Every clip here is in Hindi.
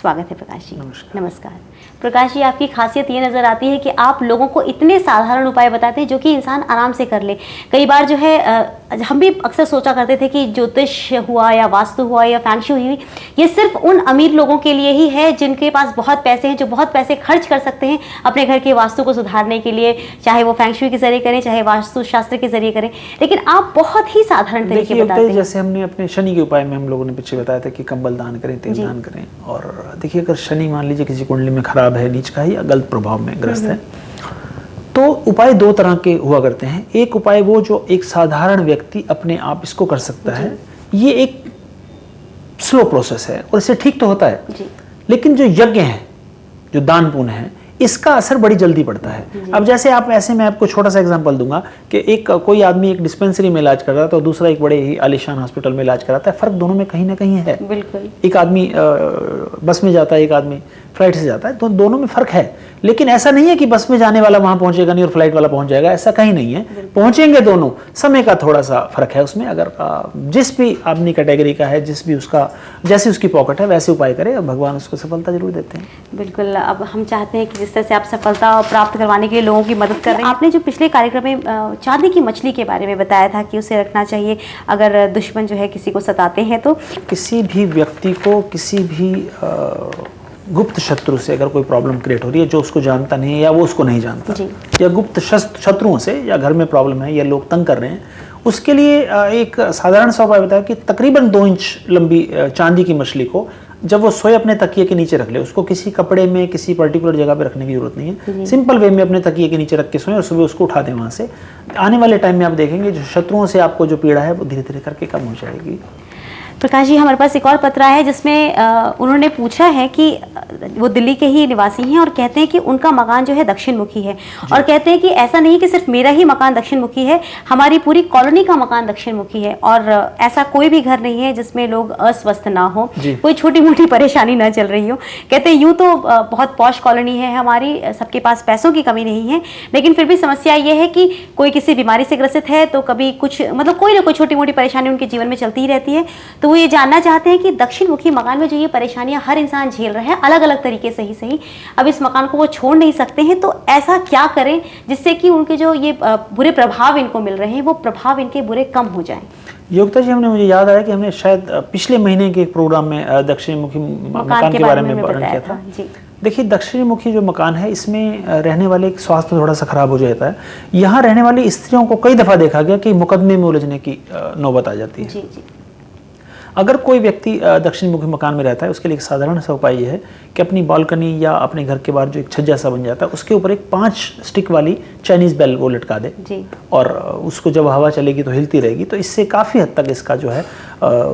स्वागत है प्रकाश जी। नमस्कार। नमस्कार प्रकाश जी, आपकी खासियत ये नज़र आती है कि आप लोगों को इतने साधारण उपाय बताते हैं जो कि इंसान आराम से कर ले। कई बार जो है हम भी अक्सर सोचा करते थे कि ज्योतिष हुआ या वास्तु हुआ या फैंग शुई हुई, ये सिर्फ उन अमीर लोगों के लिए ही है जिनके पास बहुत पैसे हैं, जो बहुत पैसे खर्च कर सकते हैं अपने घर के वास्तु को सुधारने के लिए, चाहे वो फैंग शुई के जरिए करें चाहे वास्तु शास्त्र के जरिए करें। लेकिन आप बहुत ही साधारण तरीके बताते हैं। जैसे हमने अपने शनि के उपाय में हम लोगों ने पीछे बताया था कि कंबल दान करें, तेल दान करें। और देखिए, अगर शनि मान लीजिए किसी कुंडली में खराब है, नीच का है या गलत प्रभाव में ग्रस्त है, तो उपाय दो तरह के हुआ करते हैं। एक उपाय वो जो एक साधारण व्यक्ति अपने आप इसको कर सकता है, ये एक स्लो प्रोसेस है और इससे ठीक तो होता है जी। लेकिन जो यज्ञ है, जो दान पुण्य है, इसका असर बड़ी जल्दी पड़ता है। अब जैसे आप ऐसे, मैं आपको छोटा सा एग्जांपल दूंगा कि एक कोई आदमी एक डिस्पेंसरी में इलाज कर रहा था और दूसरा एक बड़े ही आलीशान हॉस्पिटल में इलाज कराता है। फर्क दोनों में कहीं ना कहीं है। बिल्कुल। एक आदमी बस में जाता है, एक आदमी फ्लाइट से जाता है, तो दोनों में फर्क है। लेकिन ऐसा नहीं है कि बस में जाने वाला वहां पहुंचेगा नहीं और फ्लाइट वाला पहुंच जाएगा, ऐसा कहीं नहीं है। पहुंचेंगे दोनों, समय का थोड़ा सा फर्क है उसमें। अगर जिस भी आदमी कैटेगरी का है, जिस भी उसका, जैसी उसकी पॉकेट है वैसे उपाय करे, भगवान उसको सफलता जरूर देते हैं। बिल्कुल। अब हम चाहते हैं कि जिस तरह से आप सफलता प्राप्त करवाने के लिए लोगों की मदद कर रहे हैं। आपने जो पिछले कार्यक्रम में चांदी की मछली के बारे में बताया था कि उसे रखना चाहिए अगर दुश्मन जो है किसी को सताते हैं तो। किसी भी व्यक्ति को किसी भी गुप्त शत्रु से अगर कोई प्रॉब्लम क्रिएट हो रही है जो उसको जानता नहीं है या वो उसको नहीं जानता, या गुप्त शत्रुओं से, या घर में प्रॉब्लम है या लोग तंग कर रहे हैं, उसके लिए एक साधारण सा उपाय बताया कि तकरीबन 2 इंच लंबी चांदी की मछली को जब वो सोए अपने तकिए के नीचे रख ले। उसको किसी कपड़े में किसी पर्टिकुलर जगह पे रखने की जरूरत नहीं है। सिंपल वे में अपने तकिए के नीचे रख के सोए और सुबह उसको उठा दें वहां से। आने वाले टाइम में आप देखेंगे जो शत्रुओं से आपको जो पीड़ा है वो धीरे धीरे करके कम हो जाएगी। प्रकाश जी, हमारे पास एक और पत्र है जिसमें उन्होंने पूछा है कि वो दिल्ली के ही निवासी हैं और कहते हैं कि उनका मकान जो है दक्षिण मुखी है, और कहते हैं कि ऐसा नहीं कि सिर्फ मेरा ही मकान दक्षिण मुखी है, हमारी पूरी कॉलोनी का मकान दक्षिण मुखी है और ऐसा कोई भी घर नहीं है जिसमें लोग अस्वस्थ ना हो, कोई छोटी मोटी परेशानी ना चल रही हो। कहते हैं यूँ तो बहुत पॉश कॉलोनी है हमारी, सबके पास पैसों की कमी नहीं है, लेकिन फिर भी समस्या ये है कि कोई किसी बीमारी से ग्रसित है तो कभी कुछ, मतलब कोई ना कोई छोटी मोटी परेशानी उनके जीवन में चलती ही रहती है। तो वो ये जानना चाहते हैं कि दक्षिण मुखी मकान में जो ये परेशानियां हर इंसान झेल रहा है अलग अलग तरीके से ही सही, अब इस मकान को वो छोड़ नहीं सकते हैं, तो ऐसा क्या करें जिससे कि उनके जो ये बुरे प्रभाव इनको मिल रहे हैं वो प्रभाव इनके बुरे कम हो जाएं। योगिता जी, हमने, मुझे याद आया कि हमने शायद पिछले महीने के एक प्रोग्राम में दक्षिण मुखी मकान के बारे में वर्णन किया था। देखिए, दक्षिणी मुखी जो मकान है इसमें रहने वाले एक स्वास्थ्य थोड़ा सा खराब हो जाता है। यहाँ रहने वाली स्त्रियों को कई दफा देखा गया कि मुकदमे में उलझने की नौबत आ जाती है। जी। अगर कोई व्यक्ति दक्षिण मुखी मकान में रहता है, उसके लिए एक साधारण सा उपाय ये है कि अपनी बालकनी या अपने घर के बाहर जो एक छज्जा सा बन जाता है उसके ऊपर एक 5 स्टिक वाली चाइनीज बेल वो लटका दे और उसको जब हवा चलेगी तो हिलती रहेगी। तो इससे काफ़ी हद तक इसका जो है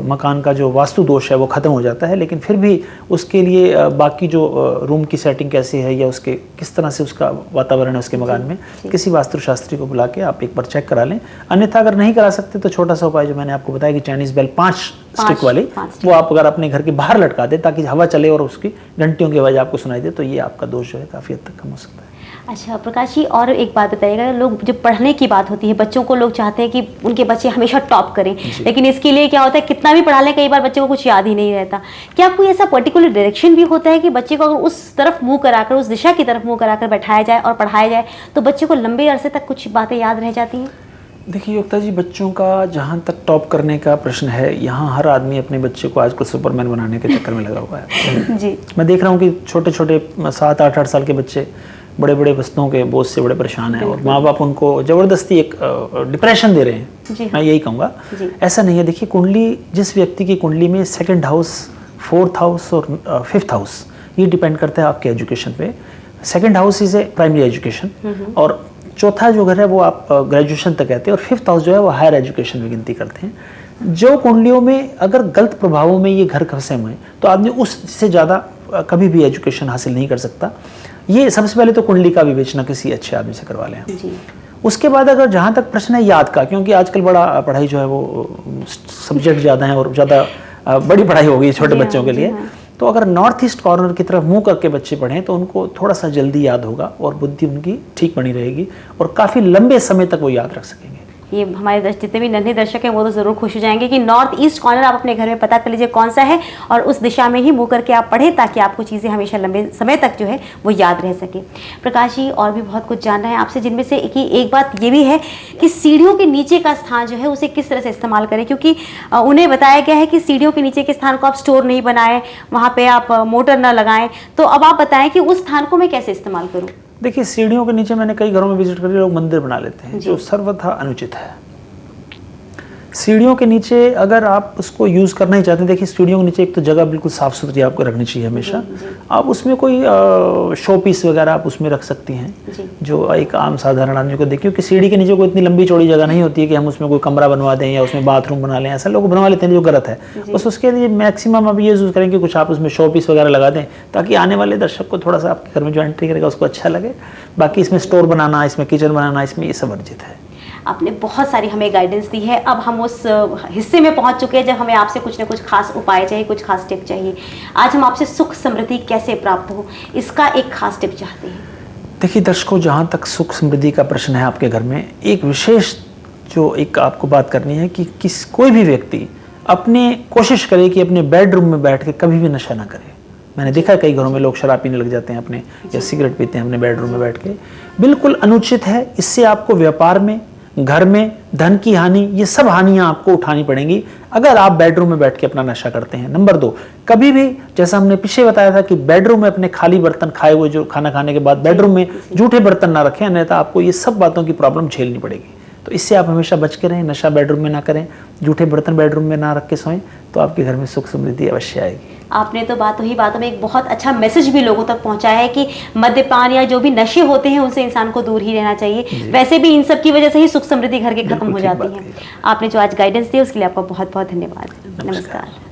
मकान का जो वास्तु दोष है वो खत्म हो जाता है। लेकिन फिर भी उसके लिए बाकी जो रूम की सेटिंग कैसी है या उसके किस तरह से उसका वातावरण है उसके मकान में, किसी वास्तुशास्त्री को बुला के आप एक बार चेक करा लें। अन्यथा अगर नहीं करा सकते तो छोटा सा उपाय जो मैंने आपको बताया कि चाइनीज बेल 5 स्टिक वाली, वो आप अगर अपने घर के बाहर लटका दे ताकि हवा चले और उसकी घंटियों की आवाज़ आपको सुनाई दे, तो ये आपका दोष जो है काफ़ी हद तक कम हो सकता है। अच्छा प्रकाश जी, और एक बात बताइएगा, लोग जब पढ़ने की बात होती है, बच्चों को लोग चाहते हैं कि उनके बच्चे हमेशा टॉप करें, लेकिन इसके लिए क्या होता है, कितना भी पढ़ा लें कई बार बच्चे को कुछ याद ही नहीं रहता। क्या कोई ऐसा पर्टिकुलर डायरेक्शन भी होता है कि बच्चे को अगर उस तरफ मुंह कराकर, उस दिशा की तरफ मुंह कराकर बैठाया जाए और पढ़ाया जाए तो बच्चे को लंबे अरसे तक कुछ बातें याद रह जाती हैं? देखिए योगिता जी, बच्चों का जहाँ तक टॉप करने का प्रश्न है, यहाँ हर आदमी अपने बच्चे को आजकल सुपरमैन बनाने के चक्कर में लगा हुआ है। जी। मैं देख रहा हूँ कि छोटे छोटे 7-8 साल के बच्चे बड़े बड़े वस्तुओं के बोझ से बड़े परेशान हैं और माँ बाप उनको ज़बरदस्ती एक डिप्रेशन दे रहे हैं। मैं यही कहूँगा, ऐसा नहीं है। देखिए, कुंडली, जिस व्यक्ति की कुंडली में 2nd हाउस, 4th हाउस और 5th हाउस, ये डिपेंड करता है आपके एजुकेशन पे। 2nd house is a primary education और चौथा जो घर है वो आप ग्रेजुएशन तक कहते हैं और 5th हाउस जो है वो हायर एजुकेशन में गिनती करते हैं। जो कुंडलियों में अगर गलत प्रभावों में ये घर फंसे हुए हैं तो आदमी उससे ज़्यादा कभी भी एजुकेशन हासिल नहीं कर सकता। ये सबसे पहले तो कुंडली का विवेचना किसी अच्छे आदमी से करवा लें। उसके बाद अगर जहाँ तक प्रश्न है याद का, क्योंकि आजकल बड़ा पढ़ाई जो है वो सब्जेक्ट ज़्यादा है और ज़्यादा बड़ी पढ़ाई हो गई छोटे बच्चों के लिए, तो अगर नॉर्थ ईस्ट कॉर्नर की तरफ मुंह करके बच्चे पढ़ें तो उनको थोड़ा सा जल्दी याद होगा और बुद्धि उनकी ठीक बनी रहेगी और काफ़ी लंबे समय तक वो याद रख सकेंगे। ये हमारे जितने भी नन्हे दर्शक हैं वो तो ज़रूर खुश हो जाएंगे कि नॉर्थ ईस्ट कॉर्नर आप अपने घर में पता कर लीजिए कौन सा है और उस दिशा में ही मुँह करके आप पढ़ें ताकि आपको चीज़ें हमेशा लंबे समय तक जो है वो याद रह सके। प्रकाश जी, और भी बहुत कुछ जानना है आपसे, जिनमें से कि एक बात ये भी है कि सीढ़ियों के नीचे का स्थान जो है उसे किस तरह से इस्तेमाल करें, क्योंकि उन्हें बताया गया है कि सीढ़ियों के नीचे के स्थान को आप स्टोर नहीं बनाएं, वहाँ पे आप मोटर ना लगाएं। तो अब आप बताएं कि उस स्थान को मैं कैसे इस्तेमाल करूँ। देखिए, सीढ़ियों के नीचे मैंने कई घरों में विजिट करके लोग मंदिर बना लेते हैं, जो सर्वथा अनुचित है। सीढ़ियों के नीचे अगर आप उसको यूज़ करना ही चाहते हैं, देखिए सीढ़ियों के नीचे एक तो जगह बिल्कुल साफ़ सुथरी आपको रखनी चाहिए हमेशा। आप उसमें कोई शो पीस वगैरह आप उसमें रख सकती हैं जो एक आम साधारण आदमी को देखिए, क्योंकि सीढ़ी के नीचे कोई इतनी लंबी चौड़ी जगह नहीं होती है कि हम उसमें कोई कमरा बनवा दें या उसमें बाथरूम बना लें। ऐसा लोग बनवा लेते हैं जो गलत है। बस उसके लिए मैक्सिमम आप ये यूज़ करें कि कुछ आप उसमें शो पीस वगैरह लगा दें ताकि आने वाले दर्शक को थोड़ा सा आपके घर में जो एंट्री करेगा उसको अच्छा लगे। बाकी इसमें स्टोर बनाना, इसमें किचन बनाना, इसमें ये सब वर्जित है। आपने बहुत सारी हमें गाइडेंस दी है। अब हम उस हिस्से में पहुंच चुके हैं जब हमें आपसे कुछ ना कुछ खास उपाय चाहिए, कुछ खास टिप चाहिए। आज हम आपसे सुख समृद्धि कैसे प्राप्त हो, इसका एक खास टिप चाहते हैं। देखिए दर्शकों, जहाँ तक सुख समृद्धि का प्रश्न है आपके घर में, एक विशेष जो एक आपको बात करनी है कि कोई भी व्यक्ति अपने कोशिश करे कि अपने बेडरूम में बैठ के कभी भी नशा ना करे। मैंने देखा कई घरों में लोग शराब पीने लग जाते हैं अपने, या सिगरेट पीते हैं अपने बेडरूम में बैठ के। बिल्कुल अनुचित है। इससे आपको व्यापार में, घर में धन की हानि, ये सब हानियां आपको उठानी पड़ेंगी अगर आप बेडरूम में बैठ के अपना नशा करते हैं। नंबर 2, कभी भी, जैसा हमने पीछे बताया था कि बेडरूम में अपने खाली बर्तन, खाए हुए जो खाना खाने के बाद बेडरूम में जूठे बर्तन ना रखें, अन्यथा आपको ये सब बातों की प्रॉब्लम झेलनी पड़ेगी। तो इससे आप हमेशा बच के रहें, नशा बेडरूम में ना करें, जूठे बर्तन बेडरूम में ना रख के सोएं, तो आपके घर में सुख समृद्धि अवश्य आएगी। आपने तो बातों ही बातों में एक बहुत अच्छा मैसेज भी लोगों तक पहुंचाया है कि मद्यपान या जो भी नशे होते हैं उनसे इंसान को दूर ही रहना चाहिए। वैसे भी इन सब की वजह से ही सुख समृद्धि घर के खत्म हो जाती है। आपने जो आज गाइडेंस दी उसके लिए आपका बहुत बहुत धन्यवाद। नमस्कार।